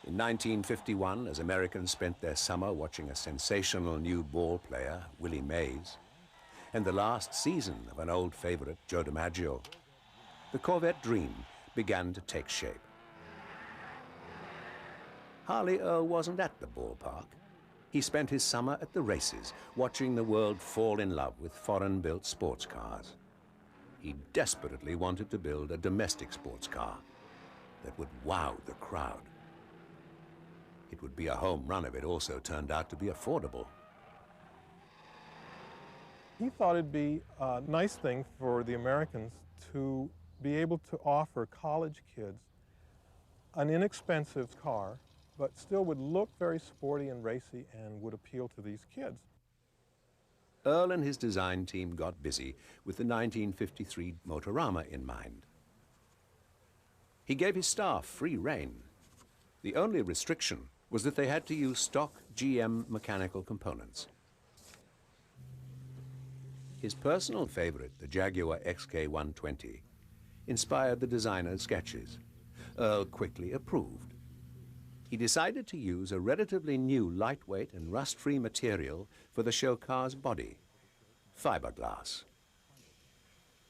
In 1951, as Americans spent their summer watching a sensational new ball player, Willie Mays, and the last season of an old favorite, Joe DiMaggio, the Corvette dream began to take shape. Harley Earl wasn't at the ballpark. He spent his summer at the races, watching the world fall in love with foreign-built sports cars. He desperately wanted to build a domestic sports car that would wow the crowd. It would be a home run if it also turned out to be affordable. He thought it'd be a nice thing for the Americans to be able to offer college kids an inexpensive car, but still would look very sporty and racy and would appeal to these kids. Earl and his design team got busy with the 1953 Motorama in mind. He gave his staff free rein. The only restriction was that they had to use stock GM mechanical components. His personal favorite, the Jaguar XK120, inspired the designer's sketches. Earl quickly approved. He decided to use a relatively new lightweight and rust-free material for the show car's body, fiberglass.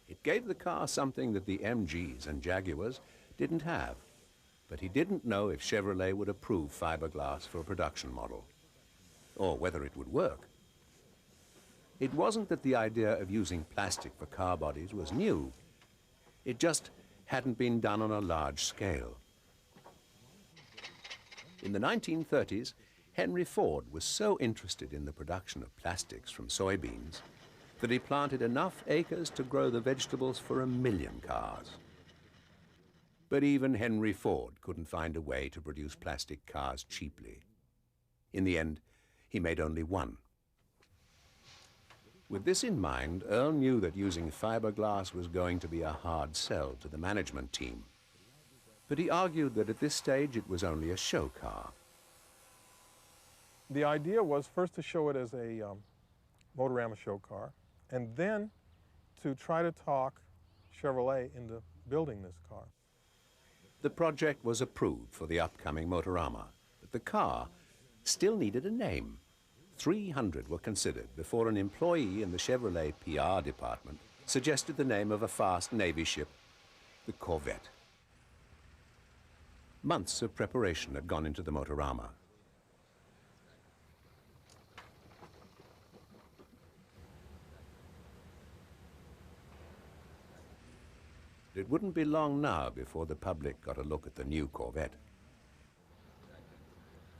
It gave the car something that the MGs and Jaguars didn't have, but he didn't know if Chevrolet would approve fiberglass for a production model, or whether it would work. It wasn't that the idea of using plastic for car bodies was new. It just hadn't been done on a large scale. In the 1930s, Henry Ford was so interested in the production of plastics from soybeans that he planted enough acres to grow the vegetables for 1 million cars. But even Henry Ford couldn't find a way to produce plastic cars cheaply. In the end, he made only one. With this in mind, Earl knew that using fiberglass was going to be a hard sell to the management team. But he argued that at this stage it was only a show car. The idea was first to show it as a Motorama show car, and then to try to talk Chevrolet into building this car. The project was approved for the upcoming Motorama, but the car still needed a name. 300 were considered before an employee in the Chevrolet PR department suggested the name of a fast Navy ship, the Corvette. Months of preparation had gone into the Motorama. It wouldn't be long now before the public got a look at the new Corvette.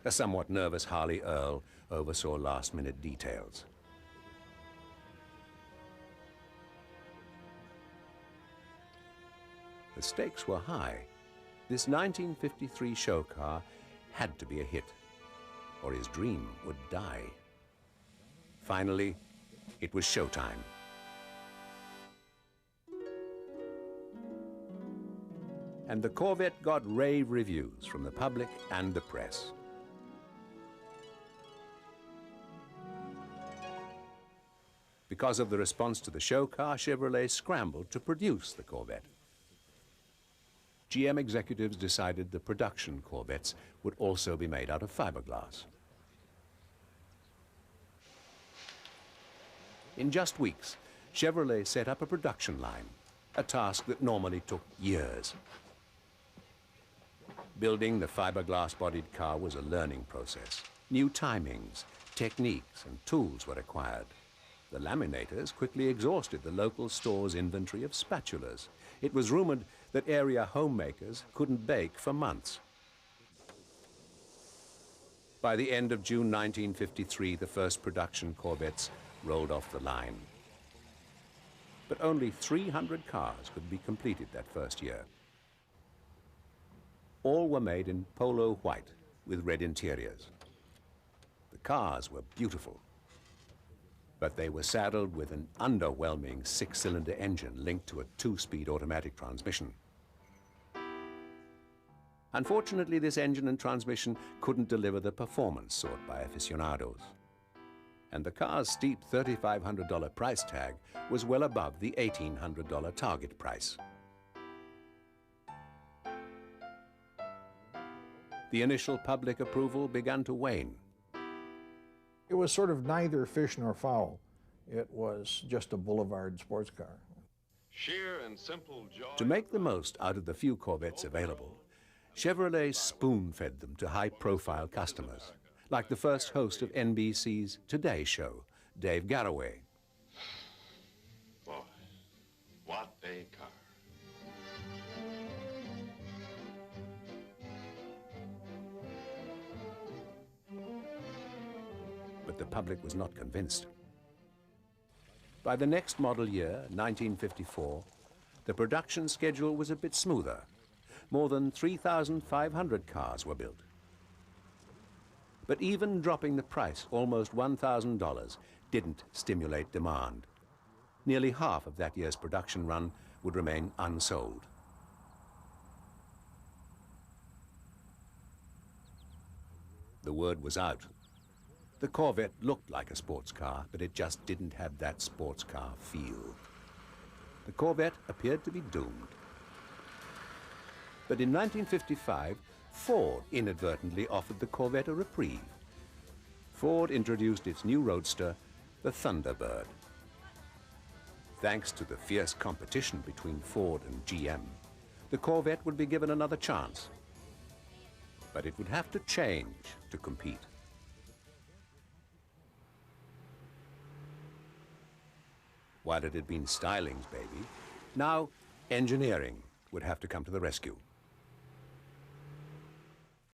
A somewhat nervous Harley Earl oversaw last-minute details. The stakes were high. This 1953 show car had to be a hit, or his dream would die. Finally, it was showtime. And the Corvette got rave reviews from the public and the press. Because of the response to the show car, Chevrolet scrambled to produce the Corvette. GM executives decided the production Corvettes would also be made out of fiberglass. In just weeks, Chevrolet set up a production line, a task that normally took years. Building the fiberglass-bodied car was a learning process. New timings, techniques, and tools were required. The laminators quickly exhausted the local store's inventory of spatulas. It was rumored that area homemakers couldn't bake for months. By the end of June 1953, the first production Corvettes rolled off the line. But only 300 cars could be completed that first year. All were made in polo white with red interiors. The cars were beautiful, but they were saddled with an underwhelming 6-cylinder engine linked to a 2-speed automatic transmission. Unfortunately, this engine and transmission couldn't deliver the performance sought by aficionados. And the car's steep $3,500 price tag was well above the $1,800 target price. The initial public approval began to wane. It was sort of neither fish nor fowl. It was just a boulevard sports car. Sheer and simple joy. To make the most out of the few Corvettes available, Chevrolet spoon-fed them to high-profile customers, like the first host of NBC's Today Show, Dave Garroway. Boy, what a car. But the public was not convinced. By the next model year, 1954, the production schedule was a bit smoother. More than 3,500 cars were built. But even dropping the price almost $1,000 didn't stimulate demand. Nearly half of that year's production run would remain unsold. The word was out. The Corvette looked like a sports car, but it just didn't have that sports car feel. The Corvette appeared to be doomed. But in 1955, Ford inadvertently offered the Corvette a reprieve. Ford introduced its new roadster, the Thunderbird. Thanks to the fierce competition between Ford and GM, the Corvette would be given another chance. But it would have to change to compete. While it had been styling's baby, now engineering would have to come to the rescue.